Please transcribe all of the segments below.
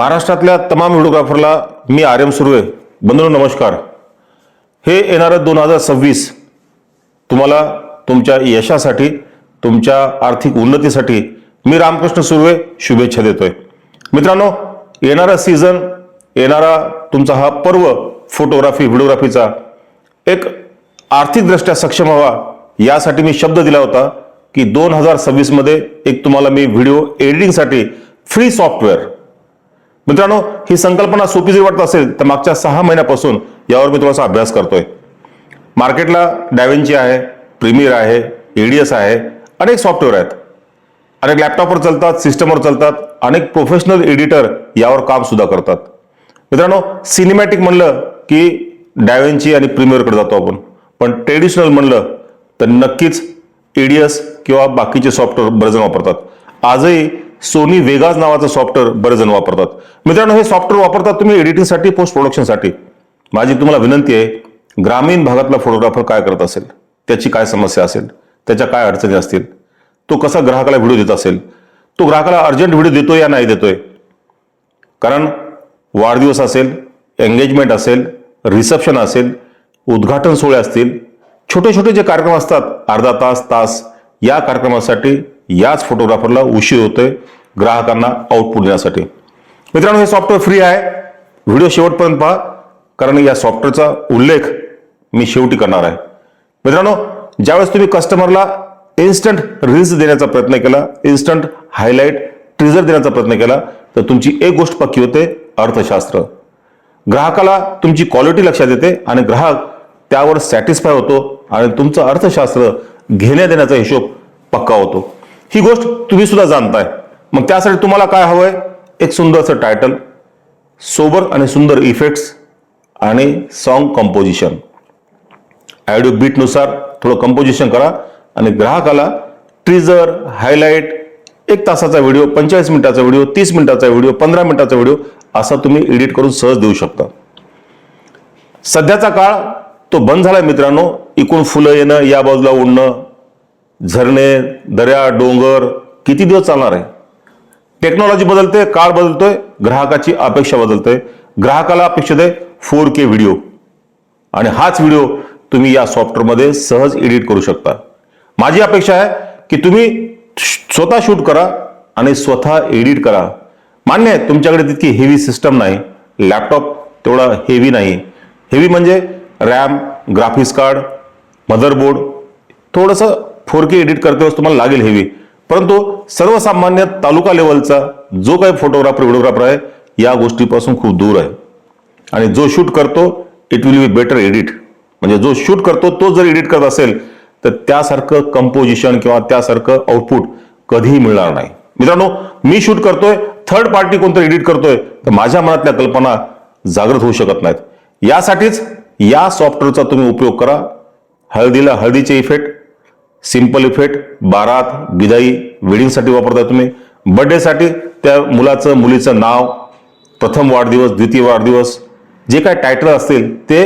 महाराष्ट्रातल्या तमाम व्हिडिओग्राफरला मी आर्यम सुर्वे बंधू नमस्कार। हे येणारं 2026 तुम्हाला तुमच्या यशासाठी तुमच्या आर्थिक उन्नतीसाठी मी रामकृष्ण सुर्वे शुभेच्छा देतोय। मित्रांनो, येणारा सीझन येणारा तुमचा हा पर्व फोटोग्राफी व्हिडिओग्राफीचा एक आर्थिकदृष्ट्या सक्षम व्हावा यासाठी मी शब्द दिला होता की 2026 मध्ये एक तुम्हाला मी व्हिडिओ एडिटिंगसाठी फ्री सॉफ्टवेअर। मित्रांनो, ही संकल्पना सोपी जरी वाटत असेल तर मागच्या 6 महिन्यापासून यावर मी थोडासा अभ्यास करतोय। मार्केटला डॅव्हिंची आहे, प्रीमियर आहे, एडीएस आहे, अनेक सॉफ्टवेअर आहेत, अनेक लॅपटॉपवर चालतात, सिस्टमवर चालतात, अनेक प्रोफेशनल एडिटर यावर काम सुद्धा करतात। मित्रांनो, सिनेमॅटिक म्हणलं की डॅव्हिंची आणि प्रीमियरकडे जातो आपण, पण ट्रेडिशनल म्हणलं तर नक्कीच एडीएस किंवा बाकीचे सॉफ्टवेअर बरेच जण वापरतात। आजही सोनी वेगास नावाचं सॉफ्टवेअर बरेच जण वापरतात। मित्रांनो, हे सॉफ्टवेअर वापरतात तुम्ही एडिटिंगसाठी, पोस्ट प्रोडक्शनसाठी। माझी तुम्हाला विनंती आहे, ग्रामीण भागातला फोटोग्राफर काय करत असेल, त्याची काय समस्या असेल, त्याच्या काय अडचणी असतील, तो कसा ग्राहकाला व्हिडिओ देत असेल, तो ग्राहकाला अर्जंट व्हिडिओ देतोय या नाही देतोय, कारण वाढदिवस असेल, एंगेजमेंट असेल, रिसेप्शन असेल, उद्घाटन सोहळे असतील, छोटे छोटे जे कार्यक्रम असतात अर्धा तास या कार्यक्रमासाठी याच फोटोग्राफरला उशीर होतोय ग्राहकांना आउटपुट देण्यासाठी। मित्रांनो, हे सॉफ्टवेअर फ्री आहे, व्हिडिओ शेवटपर्यंत पहा, कारण या सॉफ्टवेअरचा उल्लेख मी शेवटी करणार आहे। मित्रांनो, ज्यावेळेस तुम्ही कस्टमरला इन्स्टंट रील्स देण्याचा प्रयत्न केला, इन्स्टंट हायलाइट ट्रिजर देण्याचा प्रयत्न केला, तर तुमची एक गोष्ट पक्की होते, अर्थशास्त्र। ग्राहकाला तुमची क्वालिटी लक्षात येते आणि ग्राहक त्यावर सॅटिस्फाय होतो आणि तुमचं अर्थशास्त्र घेण्या देण्याचा हिशोब पक्का होतो। ही गोष्ट तुम्ही सुद्धा जाणताय। मग त्यासाठी तुम्हाला काय हवंय? एक सुंदरसं टायटल, सोबर आणि सुंदर इफेक्ट्स आणि सॉन्ग कंपोजिशन। ऑडिओ बीट नुसार थोडं कंपोजिशन करा आणि ग्राहकाला ट्रिजर, हायलाइट, 1 तासाचा व्हिडिओ, 45 मिनिटाचा व्हिडिओ, 30 मिनिटाचा व्हिडिओ, 15 मिनिटाचा व्हिडिओ असा तुम्ही एडिट करून सहज देऊ शकता। सध्याचा काळ तो बंद झालाय मित्रांनो। इकडून फुलं येणं, या बाजूला उडणं, झरणे, दर्या, डोंगर किती दिवस चालणार आहे? टेक्नॉलॉजी बदलते, काळ बदलतोय, ग्राहकाची अपेक्षा बदलते। ग्राहकाला अपेक्षित आहे 4K व्हिडिओ आणि हाच व्हिडिओ तुम्ही या सॉफ्टवेअरमध्ये सहज एडिट करू शकता। माझी अपेक्षा आहे की तुम्ही स्वतः शूट करा आणि स्वतः एडिट करा। मान्य आहे तुमच्याकडे तितकी हेवी सिस्टम नाही, लॅपटॉप तेवढा हेवी नाही। हेवी म्हणजे रॅम, ग्राफिक्स कार्ड, मदरबोर्ड, थोडंसं 4K एडिट करते वेळेस तुम्हाला लागेल हेवी, परंतु सर्वसामान्य तालुका लेवलचा जो काही फोटोग्राफर व्हिडिओग्राफर आहे या गोष्टीपासून खूप दूर आहे। आणि जो शूट करतो it will be better edit, म्हणजे जो शूट करतो तो जर एडिट करत असेल तर त्यासारखं कंपोजिशन किंवा त्यासारखं आउटपुट कधीही मिळणार नाही। मित्रांनो, मी शूट करतोय, थर्ड पार्टी कोणतं एडिट करतोय, तर माझ्या मनातल्या कल्पना जागृत होऊ शकत नाहीत। यासाठीच या सॉफ्टवेअरचा तुम्ही उपयोग करा। हळदीला हळदीचे इफेक्ट, सिंपल इफेक्ट, बारात, बिदाई, वेडिंगसाठी वापरता तुम्ही, बर्थडेसाठी त्या मुलाचं मुलीचं नाव, प्रथम वाढदिवस, द्वितीय वाढदिवस, जे काय टायटल असतील ते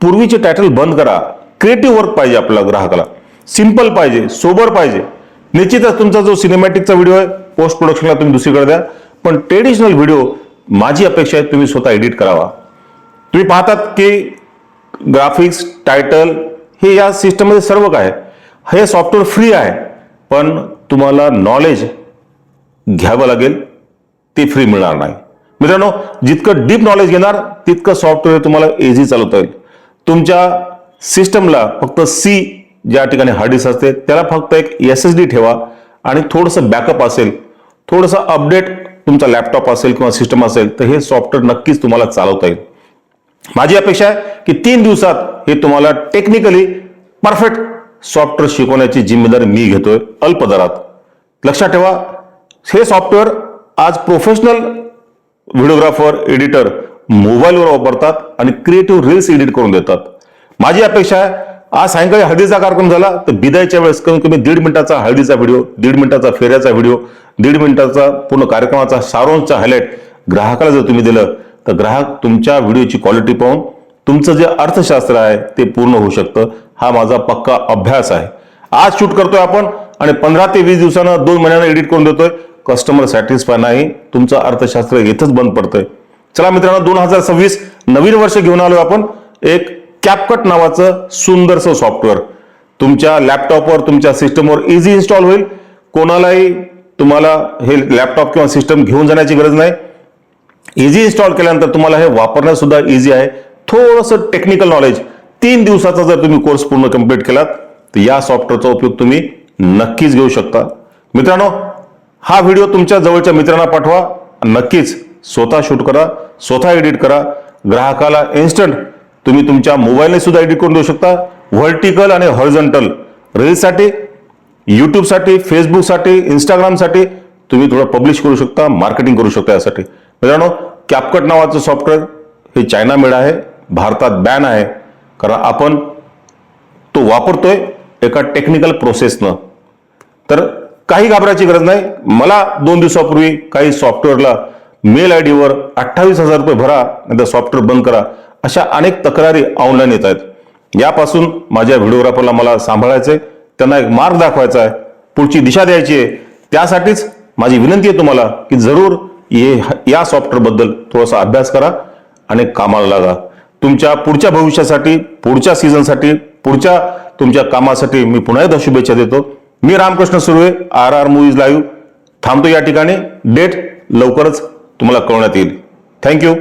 पूर्वीचे टायटल बंद करा। क्रिएटिव्ह वर्क पाहिजे आपल्याला, ग्राहकाला सिंपल पाहिजे, सोबर पाहिजे। निश्चितच तुमचा जो सिनेमॅटिकचा व्हिडिओ आहे पोस्ट प्रोडक्शनला तुम्ही दुसरीकडे द्या, पण ट्रेडिशनल व्हिडिओ माझी अपेक्षा आहे तुम्ही स्वतः एडिट करावा। तुम्ही पाहतात की ग्राफिक्स, टायटल हे या सिस्टममध्ये सर्व काय, हे सॉफ्टवेअर फ्री आहे, पण तुम्हाला नॉलेज घ्यावं लागेल, ते फ्री मिळणार नाही। मित्रांनो, जितकं डीप नॉलेज घेणार तितकं सॉफ्टवेअर तुम्हाला इझी चालवता येईल। तुमच्या सिस्टमला फक्त सी ज्या ठिकाणी हार्ड डिस्क असते त्याला फक्त एक SSD ठेवा आणि थोडंसं बॅकअप असेल, थोडंसं अपडेट तुमचा लॅपटॉप असेल किंवा सिस्टम असेल तर हे सॉफ्टवेअर नक्कीच तुम्हाला चालवता येईल। माझी अपेक्षा आहे की 3 दिवसात हे तुम्हाला टेक्निकली परफेक्ट सॉफ्टवेअर शिकवण्याची जिम्मेदारी मी घेतोय, अल्प दरात। लक्षात ठेवा, हे सॉफ्टवेअर आज प्रोफेशनल व्हिडिओग्राफर, एडिटर मोबाईलवर वापरतात आणि क्रिएटिव्ह रील्स एडिट करून देतात। माझी अपेक्षा आहे, आज सायंकाळी हळदीचा कार्यक्रम झाला तर बिदाईच्या वेळेस कमीत कमी 1.5 मिनिटाचा हळदीचा व्हिडिओ, 1.5 मिनिटाचा फेऱ्याचा व्हिडिओ, 1.5 मिनिटाचा पूर्ण कार्यक्रमाचा सारांशचा हायलाइट ग्राहकाला जर तुम्ही दिलं तर ग्राहक तुमच्या व्हिडिओची क्वालिटी पाहून तुमचं जे अर्थशास्त्र आहे ते पूर्ण होऊ शकतं। हा माझा पक्का अभ्यास आहे। आज शूट करतोय आपण आणि 15 ते 20 दिवसानं 2 महिन्यानं एडिट करून देतोय। कस्टमर सॅटिस्फाय नाही, तुमचं अर्थशास्त्र इथंच बंद पडतंय. चला मित्रांनो, 2026 नवीन वर्ष घेऊन आलो आपण एक कॅपकट नावाचं सुंदरसं सॉफ्टवेअर. तुमच्या लॅपटॉपवर, तुमच्या सिस्टमवर इझी इन्स्टॉल होईल. कोणालाही तुम्हाला हे लॅपटॉप किंवा सिस्टम घेऊन जाण्याची गरज नाही. इझी इन्स्टॉल केल्यानंतर तुम्हाला हे वापरण्यास सुद्धा इझी आहे. थोडंसं टेक्निकल नॉलेज, 3 दिवसाचा जर तुम्ही कोर्स पूर्ण कंप्लीट केलात तर या सॉफ्टवेअरचा उपयोग तुम्ही नक्कीच घेऊ शकता. मित्रांनो, हा व्हिडिओ तुमच्या जवळच्या मित्रांना पाठवा. नक्कीच स्वतः शूट करा, स्वतः एडिट करा. ग्राहकाला इन्स्टंट तुम्ही तुमच्या मोबाईलने सुद्धा एडिट करून देऊ शकता. व्हर्टिकल आणि हॉरिझॉन्टल रील्ससाठी, युट्यूबसाठी, फेसबुकसाठी, इंस्टाग्रामसाठी तुम्ही थोडं पब्लिश करू शकता, मार्केटिंग करू शकता. यासाठी मित्रांनो, कॅपकट नावाचं सॉफ्टवेअर हे चायना मेड आहे, भारतात बॅन आहे. कारण आपण तो वापरतोय एका टेक्निकल प्रोसेसनं. तर काही घाबरायची गरज नाही. मला 2 दिवसापूर्वी काही सॉफ्टवेअरला मेल आय डीवर 28,000 रुपये भरा नाही तर सॉफ्टवेअर बंद करा, अशा अनेक तक्रारी ऑनलाईन येत आहेत. यापासून माझ्या व्हिडिओग्राफरला मला सांभाळायचंय, त्यांना एक मार्ग दाखवायचा आहे, पुढची दिशा द्यायची आहे. त्यासाठीच माझी विनंती आहे तुम्हाला की जरूर या सॉफ्टवेअरबद्दल थोडासा अभ्यास करा आणि कामाला लागा. तुमच्या पुढच्या भविष्यासाठी, पुढच्या सीझनसाठी, पुढच्या तुमच्या कामासाठी मी पुन्हा एकदा शुभेच्छा देतो. मी Ramkrishna Surve, RR movies live थांबतो या ठिकाणी. डेट लवकरच तुम्हाला कळवण्यात येईल. थँक्यू.